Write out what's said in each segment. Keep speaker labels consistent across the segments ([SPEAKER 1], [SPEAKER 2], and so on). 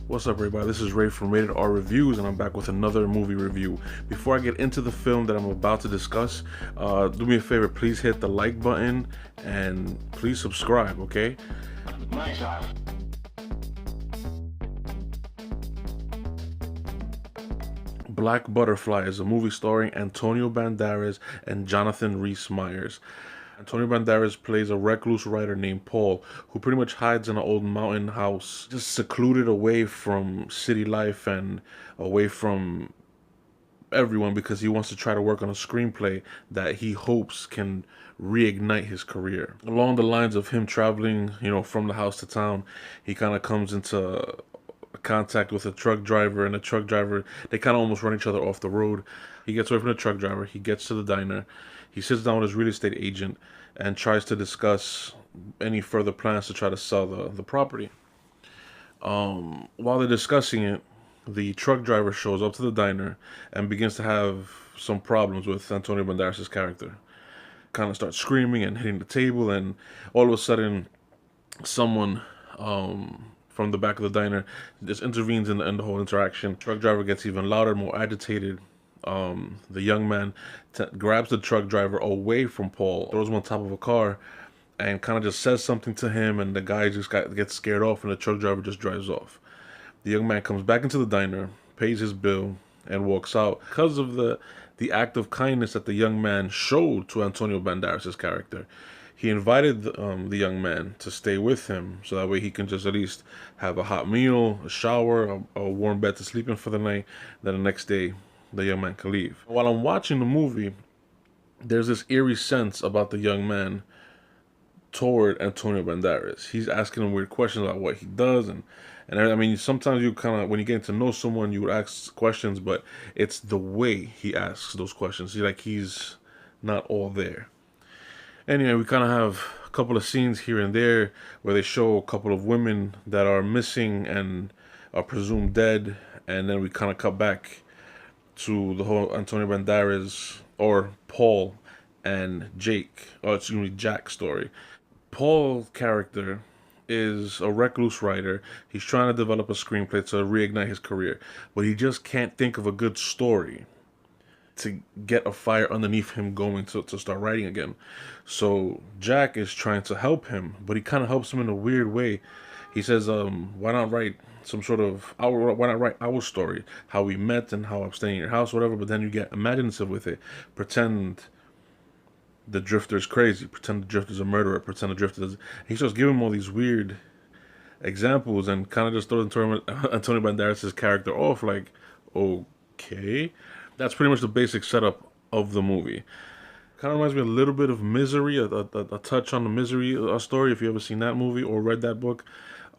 [SPEAKER 1] What's up, everybody? This is Ray from Rated R Reviews, and I'm back with another movie review. Before I get into the film that I'm about to discuss, do me a favor, please hit the like button and please subscribe, okay?
[SPEAKER 2] Nice eye.
[SPEAKER 1] Black Butterfly is a movie starring Antonio Banderas and Jonathan Ryes Myers. Antonio Banderas plays a recluse writer named Paul, who pretty much hides in an old mountain house, just secluded away from city life and away from everyone, because he wants to try to work on a screenplay that he hopes can reignite his career. Along the lines of him traveling, from the house to town, he kind of comes into contact with a truck driver, and the truck driver, they kind of almost run each other off the road. He gets away from the truck driver, he gets to the diner, he sits down with his real estate agent and tries to discuss any further plans to try to sell the property. While they're discussing it, the truck driver shows up to the diner and begins to have some problems with Antonio Banderas' character. Kind of starts screaming and hitting the table, and all of a sudden someone from the back of the diner just intervenes in the whole interaction. Truck driver gets even louder, more agitated. The young man grabs the truck driver away from Paul, throws him on top of a car, and kind of just says something to him, and the guy just gets scared off, and the truck driver just drives off. The young man comes back into the diner, pays his bill, and walks out. Because of the act of kindness that the young man showed to Antonio Banderas' character, he invited the young man to stay with him, so that way he can just at least have a hot meal, a shower, a warm bed to sleep in for the night. Then the next day, the young man can leave. While I'm watching the movie, there's this eerie sense about the young man toward Antonio Banderas. He's asking him weird questions about what he does, and I mean, sometimes you kind of, when you get to know someone, you would ask questions, but it's the way he asks those questions. He's not all there. Anyway, we kind of have a couple of scenes here and there where they show a couple of women that are missing and are presumed dead, and then we kind of cut back to the whole Antonio Banderas, or Paul and Jack story. Paul's character is a recluse writer. He's trying to develop a screenplay to reignite his career, but he just can't think of a good story to get a fire underneath him going to start writing again. So Jack is trying to help him, but he kind of helps him in a weird way. He says, why not write our story, how we met and how I'm staying in your house, whatever, but then you get imaginative with it. Pretend the drifter's crazy, pretend the drifter's a murderer, pretend the drifter's... He starts giving him all these weird examples and kind of just throws Antonio Banderas' character off, like, okay. That's pretty much the basic setup of the movie. Kind of reminds me a little bit of Misery, a touch on the Misery story, if you ever seen that movie or read that book.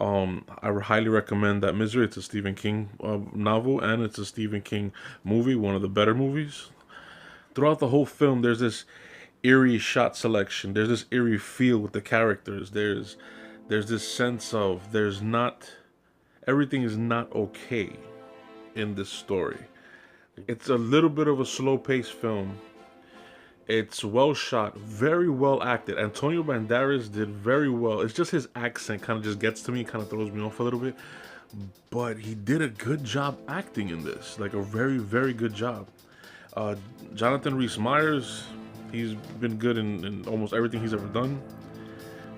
[SPEAKER 1] I highly recommend that Misery. It's a Stephen King novel, and it's a Stephen King movie, one of the better movies. Throughout the whole film, there's this eerie shot selection. There's this eerie feel with the characters. There's this sense of everything is not okay in this story. It's a little bit of a slow-paced film. It's well shot, very well acted. Antonio Banderas did very well. It's just his accent kind of just gets to me, kind of throws me off a little bit. But he did a good job acting in this, like a very, very good job. Jonathan Ryes Myers, he's been good in almost everything he's ever done.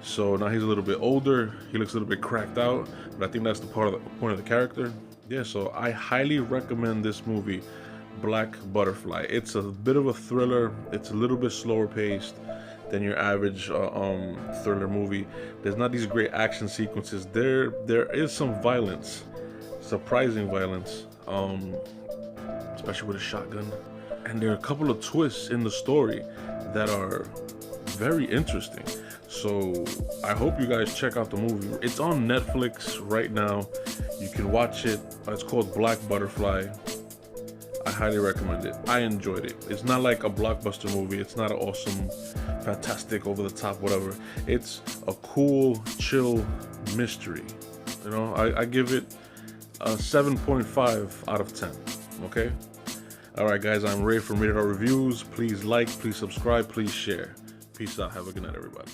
[SPEAKER 1] So now he's a little bit older. He looks a little bit cracked out, but I think that's the point of the character. Yeah, so I highly recommend this movie, Black Butterfly. It's a bit of a thriller. It's a little bit slower paced than your average thriller movie. There's not these great action sequences. There is some violence, surprising violence, especially with a shotgun. And there are a couple of twists in the story that are very interesting. So I hope you guys check out the movie. It's on Netflix right now. You can watch it. It's called Black Butterfly. I highly recommend it. I enjoyed it. It's not like a blockbuster movie. It's not an awesome, fantastic, over the top, whatever. It's a cool, chill mystery. I give it a 7.5 out of 10. Okay? Alright guys, I'm Ray from Rated R Reviews. Please like, please subscribe, please share. Peace out. Have a good night, everybody.